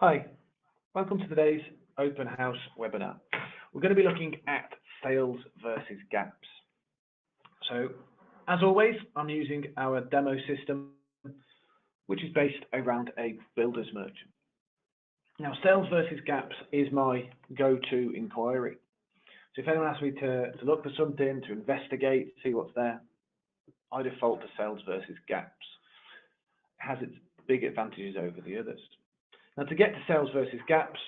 Hi, welcome to today's open house webinar. We're going to be looking at sales versus gaps. So, as always, I'm using our demo system, which is based around a builder's merchant. Now, sales versus gaps is my go-to inquiry. So if anyone asks me to look for something, to investigate, see what's there, I default to sales versus gaps. It has its big advantages over the others. Now, to get to sales versus gaps,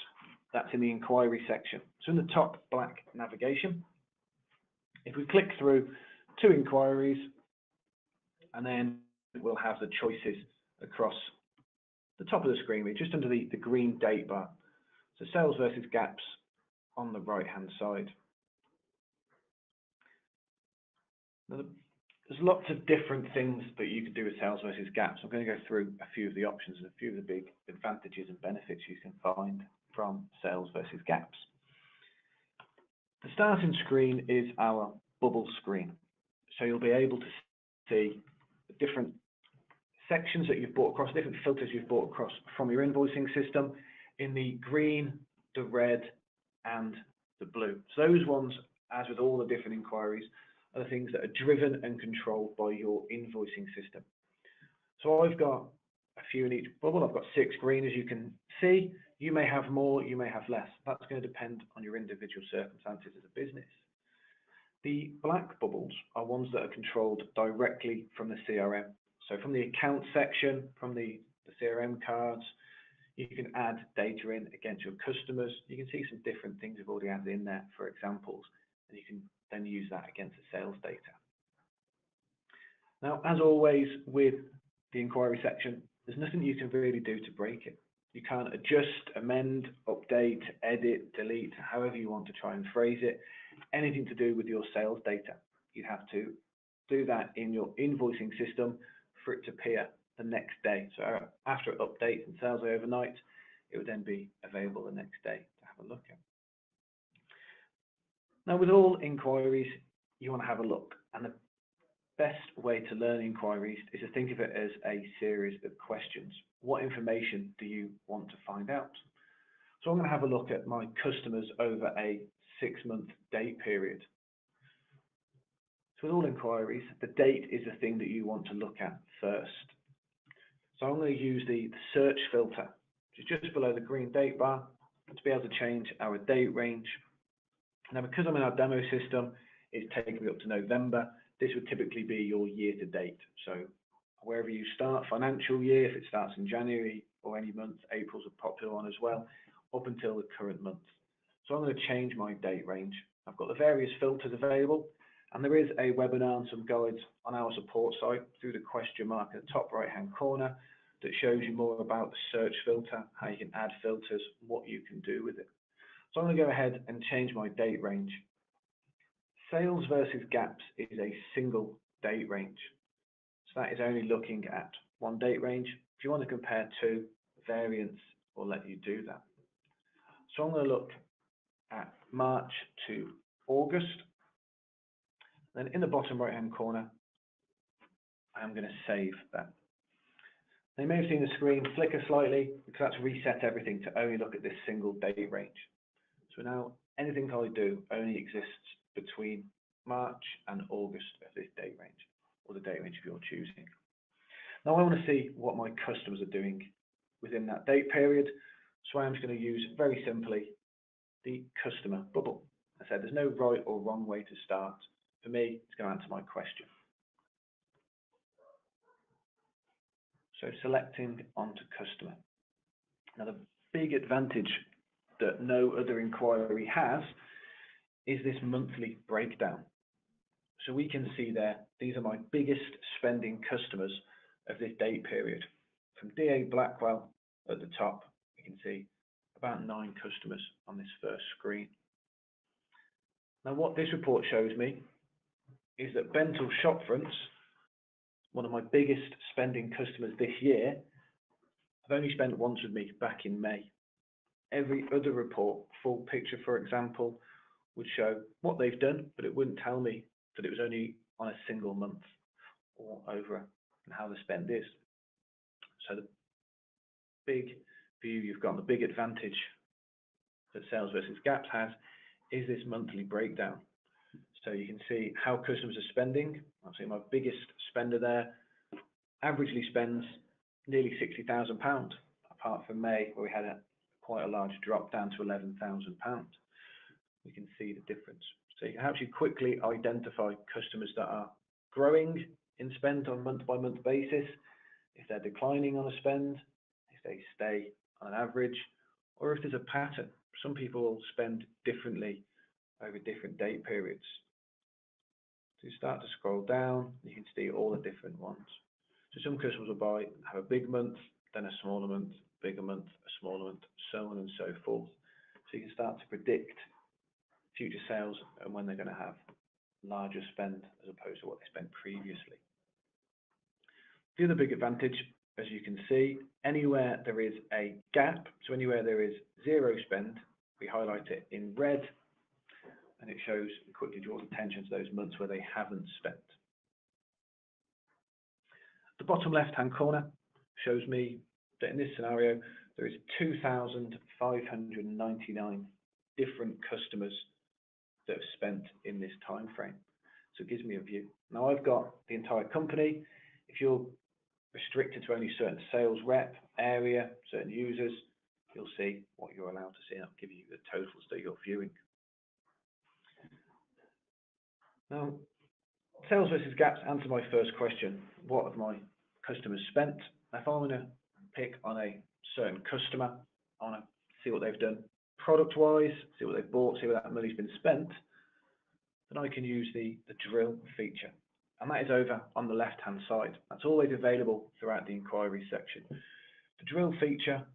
that's in the inquiry section. So in the top black navigation, if we click through two inquiries, and then we'll have the choices across the top of the screen, just under the green date bar. So sales versus gaps on the right-hand side. Now, there's lots of different things that you can do with sales versus gaps. I'm going to go through a few of the options and a few of the big advantages and benefits you can find from sales versus gaps. The starting screen is our bubble screen. So you'll be able to see the different sections that you've brought across, different filters you've brought across from your invoicing system in the green, the red, and the blue. So those ones, as with all the different inquiries, are the things that are driven and controlled by your invoicing system. So I've got a few in each bubble. I've got 6 green, as you can see. You may have more, you may have less. That's going to depend on your individual circumstances as a business. The black bubbles are ones that are controlled directly from the CRM. So from the account section, from the CRM cards, you can add data in against your customers. You can see some different things we've already added in there for examples, and you can then use that against the sales data. Now, as always with the inquiry section, there's nothing you can really do to break it. You can't adjust, amend, update, edit, delete, however you want to try and phrase it. Anything to do with your sales data, you have to do that in your invoicing system for it to appear the next day. So after it updates and sales overnight, it would then be available the next day to have a look at. Now, with all inquiries, you want to have a look, and the best way to learn inquiries is to think of it as a series of questions. What information do you want to find out? So I'm going to have a look at my customers over a 6-month date period. So with all inquiries, the date is the thing that you want to look at first. So I'm going to use the search filter, which is just below the green date bar, to be able to change our date range. Now, because I'm in our demo system, it's taking me up to November. This would typically be your year to date. So wherever you start, financial year, if it starts in January or any month, April's a popular one as well, up until the current month. So I'm going to change my date range. I've got the various filters available, and there is a webinar and some guides on our support site through the question mark at the top right-hand corner that shows you more about the search filter, how you can add filters, what you can do with it. So I'm going to go ahead and change my date range. Sales versus gaps is a single date range. So that is only looking at one date range. If you want to compare two, variance will let you do that. So I'm going to look at March to August. Then in the bottom right hand corner, I'm going to save that. Now you may have seen the screen flicker slightly because that's reset everything to only look at this single date range. So now anything I do only exists between March and August of this date range, or the date range if you're choosing. Now I want to see what my customers are doing within that date period, so I'm just going to use very simply the customer bubble. I said there's no right or wrong way to start. For me, it's going to answer my question. So selecting onto customer. Now the big advantage that no other inquiry has is this monthly breakdown. So we can see there, these are my biggest spending customers of this date period. From DA Blackwell at the top, you can see about 9 customers on this first screen. Now what this report shows me is that Bentel Shopfronts, one of my biggest spending customers this year, have only spent once with me back in May. Every other report, full picture for example, would show what they've done, but it wouldn't tell me that it was only on a single month or over and how the spend is. So the big view you've got, the big advantage that Sales versus Gaps has is this monthly breakdown. So you can see how customers are spending. I'll see my biggest spender there averagely spends nearly £60,000, apart from May, where we had quite a large drop down to £11,000. We can see the difference. So you can actually quickly identify customers that are growing in spend on a month-by-month basis, if they're declining on a spend, if they stay on an average, or if there's a pattern. Some people will spend differently over different date periods. So you start to scroll down, you can see all the different ones. So some customers will have a big month, then a smaller month, bigger month, a smaller month, so on and so forth. So you can start to predict future sales and when they're going to have larger spend as opposed to what they spent previously. The other big advantage, as you can see, anywhere there is a gap, so anywhere there is zero spend, we highlight it in red, and it shows, quickly draws attention to those months where they haven't spent. The bottom left-hand corner shows me that in this scenario, there is 2,599 different customers that have spent in this time frame. So it gives me a view. Now I've got the entire company. If you're restricted to only certain sales rep area, certain users, you'll see what you're allowed to see, and I'll give you the totals that you're viewing. Now, Sales versus Gaps answer my first question. What have my customers spent? If I want to pick on a certain customer, I want to see what they've done product-wise, see what they've bought, see where that money's been spent, then I can use the drill feature. And that is over on the left-hand side. That's always available throughout the inquiry section. The drill feature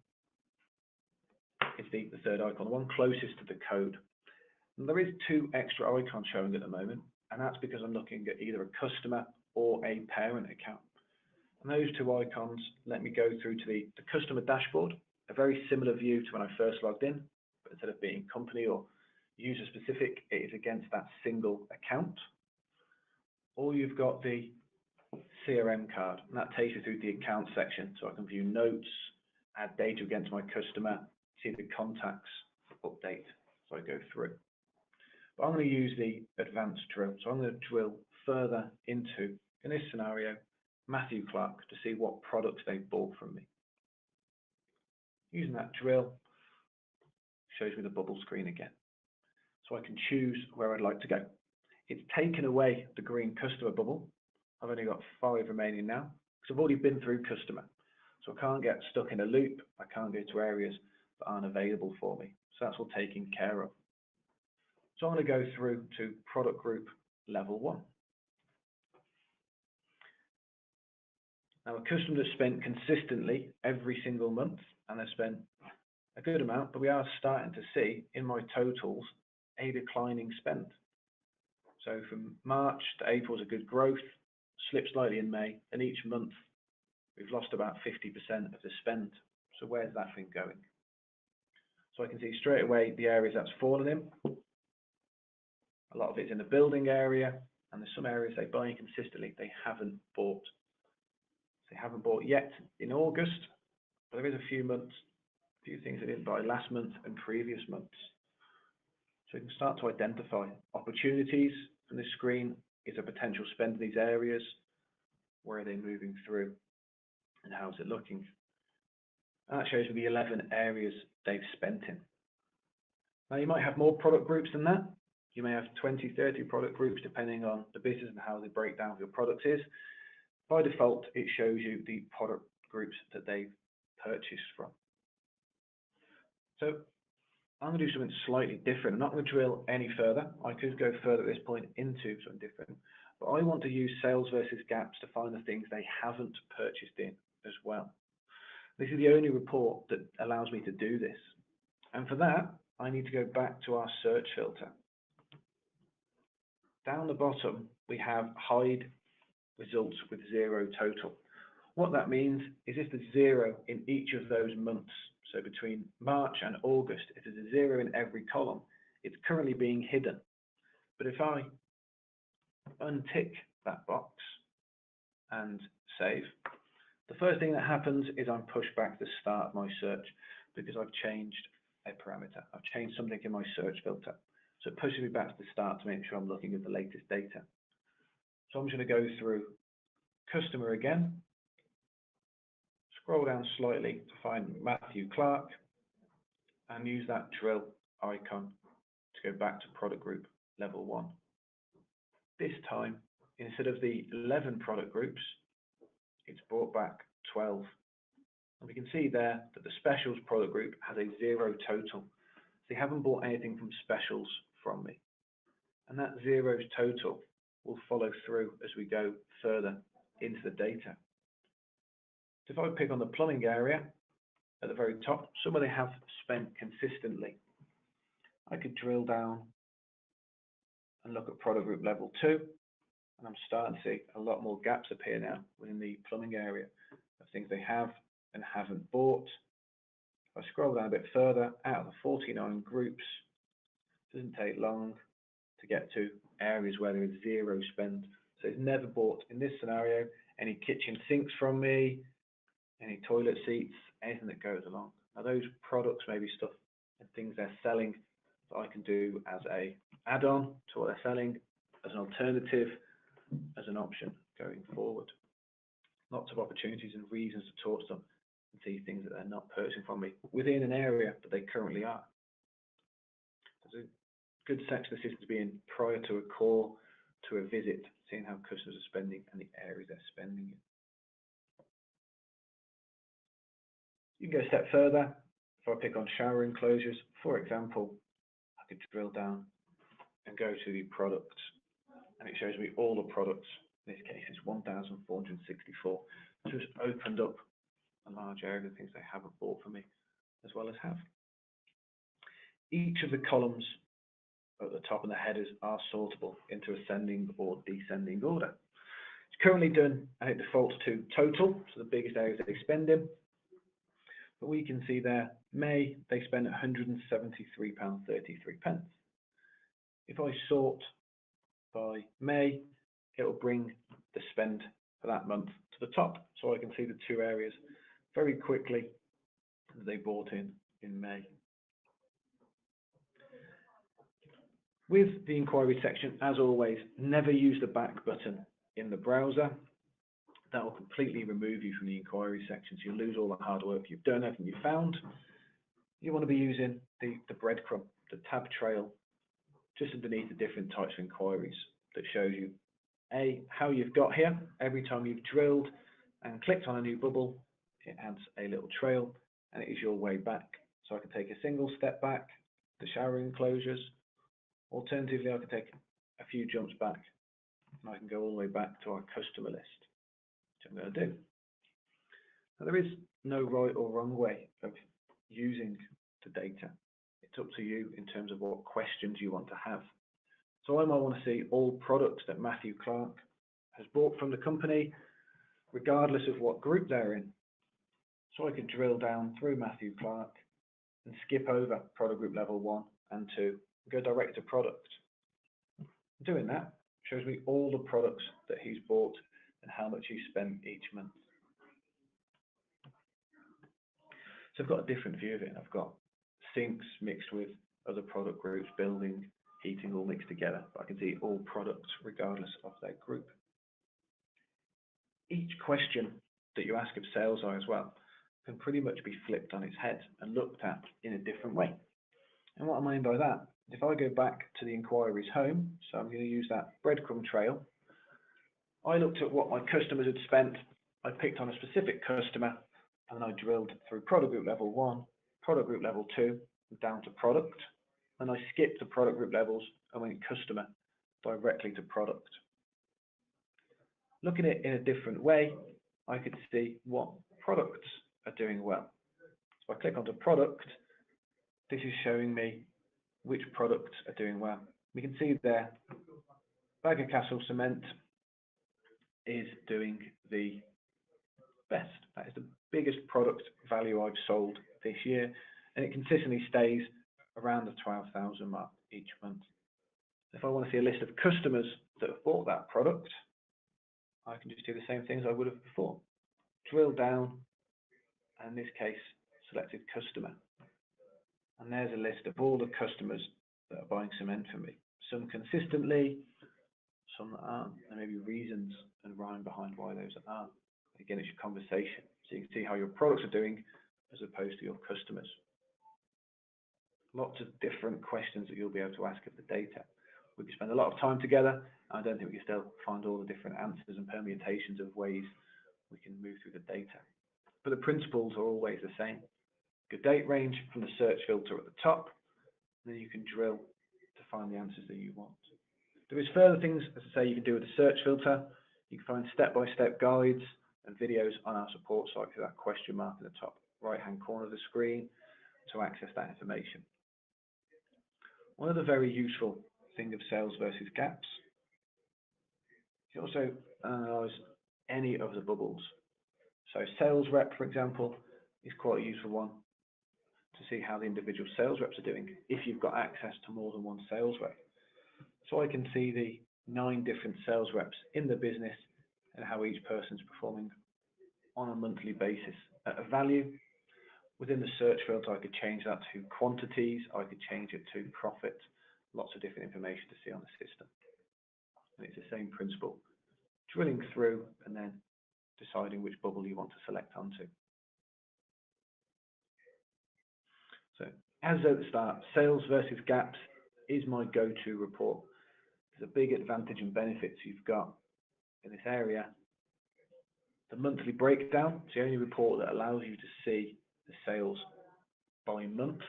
is the third icon, the one closest to the code. And there is two extra icons showing at the moment, and that's because I'm looking at either a customer or a parent account. And those two icons let me go through to the customer dashboard, a very similar view to when I first logged in, but instead of being company or user specific, it is against that single account. Or you've got the CRM card, and that takes you through the account section, so I can view notes, add data against my customer, see the contacts, update, so I go through. But I'm going to use the advanced drill, so I'm going to drill further into, in this scenario, Matthew Clark, to see what products they've bought from me. Using that drill shows me the bubble screen again, so I can choose where I'd like to go. It's taken away the green customer bubble. I've only got 5 remaining now, because I've already been through customer. So I can't get stuck in a loop. I can't go to areas that aren't available for me. So that's all taken care of. So I'm going to go through to product group level 1. Now a customer that's spent consistently every single month, and they've spent a good amount, but we are starting to see in my totals a declining spend. So from March to April is a good growth, slipped slightly in May, and each month we've lost about 50% of the spend. So where's that thing going? So I can see straight away the areas that's fallen in. A lot of it's in the building area, and there's some areas they buy consistently they haven't bought. They haven't bought yet in August, but there is a few months, a few things they didn't buy last month and previous months. So you can start to identify opportunities from this screen. Is a potential spend in these areas? Where are they moving through? And how is it looking? And that shows me the 11 areas they've spent in. Now you might have more product groups than that. You may have 20, 30 product groups depending on the business and how the breakdown of your products is. By default, it shows you the product groups that they've purchased from. So I'm going to do something slightly different. I'm not going to drill any further. I could go further at this point into something different, but I want to use Sales versus Gaps to find the things they haven't purchased in as well. This is the only report that allows me to do this. And for that, I need to go back to our search filter. Down the bottom, we have hide results with 0 total. What that means is if there's 0 in each of those months, so between March and August, if there's a 0 in every column, it's currently being hidden. But if I untick that box and save, the first thing that happens is I'm pushed back to the start of my search. because I've changed a parameter. I've changed something in my search filter. So it pushes me back to the start to make sure I'm looking at the latest data. So I'm just going to go through customer again, scroll down slightly to find Matthew Clark, and use that drill icon to go back to product group level 1. This time, instead of the 11 product groups, it's brought back 12. And we can see there that the specials product group has a 0 total. They haven't bought anything from specials from me. And that 0 total will follow through as we go further into the data. So if I pick on the plumbing area at the very top, somewhere they have spent consistently, I could drill down and look at product group level 2, and I'm starting to see a lot more gaps appear now within the plumbing area of things they have and haven't bought. If I scroll down a bit further, out of the 49 groups, it doesn't take long to get to areas where there is 0 spend. So it's never bought, in this scenario, any kitchen sinks from me, any toilet seats, anything that goes along. Now those products may be stuff and things they're selling that I can do as a add-on to what they're selling, as an alternative, as an option going forward. Lots of opportunities and reasons to talk to them and see things that they're not purchasing from me within an area that they currently are. There's a good section of the system to be in prior to a call, to a visit, seeing how customers are spending and the areas they're spending in. You can go a step further. If I pick on shower enclosures, for example, I could drill down and go to the products, and it shows me all the products. In this case, it's 1,464. So it's opened up a large area of things they haven't bought from me, as well as have. Each of the columns at the top and the headers are sortable into ascending or descending order. It's currently done, and it defaults to total, so the biggest areas that they spend in. But we can see there, May, they spend £173.33. If I sort by May, it will bring the spend for that month to the top, so I can see the 2 areas very quickly that they bought in May. With the inquiry section, as always, never use the back button in the browser. That will completely remove you from the inquiry section, so you'll lose all the hard work you've done, everything you've found. You want to be using the breadcrumb, the tab trail, just underneath the different types of inquiries that shows you, A, how you've got here. Every time you've drilled and clicked on a new bubble, it adds a little trail, and it is your way back. So I can take a single step back, the shower enclosures. Alternatively, I can take a few jumps back, and I can go all the way back to our customer list, which I'm going to do. Now, there is no right or wrong way of using the data. It's up to you in terms of what questions you want to have. So I might want to see all products that Matthew Clark has bought from the company, regardless of what group they're in. So I could drill down through Matthew Clark and skip over product group level 1 and 2, and go direct to product. Doing that shows me all the products that he's bought and how much he spent each month. So I've got a different view of it. I've got sinks mixed with other product groups, building, heating, all mixed together. But I can see all products regardless of their group. Each question that you ask of sales eye as well can pretty much be flipped on its head and looked at in a different way. And what I mean by that, if I go back to the inquiries home, so I'm going to use that breadcrumb trail, I looked at what my customers had spent. I picked on a specific customer, and then I drilled through product group level 1, product group level 2, down to product. And I skipped the product group levels and went customer directly to product. Looking at it in a different way, I could see what products are doing well. So if I click onto product, this is showing me which products are doing well. We can see there, Bagger Castle Cement is doing the best. That is the biggest product value I've sold this year, and it consistently stays around the 12,000 mark each month. If I want to see a list of customers that have bought that product, I can just do the same things I would have before. Drill down, and in this case, selected customer. And there's a list of all the customers that are buying cement from me. Some consistently, some that aren't. There may be reasons and rhyme behind why those aren't. Again, it's your conversation. So you can see how your products are doing as opposed to your customers. Lots of different questions that you'll be able to ask of the data. We can spend a lot of time together. I don't think we can still find all the different answers and permutations of ways we can move through the data. But the principles are always the same. Good date range from the search filter at the top, and then you can drill to find the answers that you want. There is further things, as I say, you can do with the search filter. You can find step-by-step guides and videos on our support site through that question mark in the top right-hand corner of the screen to access that information. One other very useful thing of sales versus gaps, you can also analyze any of the bubbles. So sales rep, for example, is quite a useful one to see how the individual sales reps are doing if you've got access to more than one sales rep. So I can see the 9 different sales reps in the business and how each person's performing on a monthly basis at a value. Within the search filter, I could change that to quantities, I could change it to profit, lots of different information to see on the system. And it's the same principle, drilling through and then deciding which bubble you want to select onto. So as at the start, sales versus gaps is my go-to report. There's a big advantage and benefits you've got in this area. The monthly breakdown, it's the only report that allows you to see the sales by month,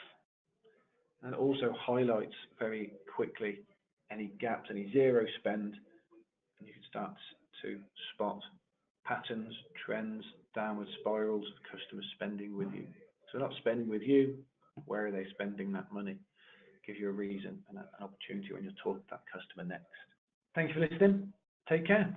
and also highlights very quickly any gaps, any zero spend, and you can start to spot patterns, trends, downward spirals of customers spending with you. So not spending with you, where are they spending that money? Give you a reason and an opportunity when you're talking to that customer next. Thanks for listening. Take care.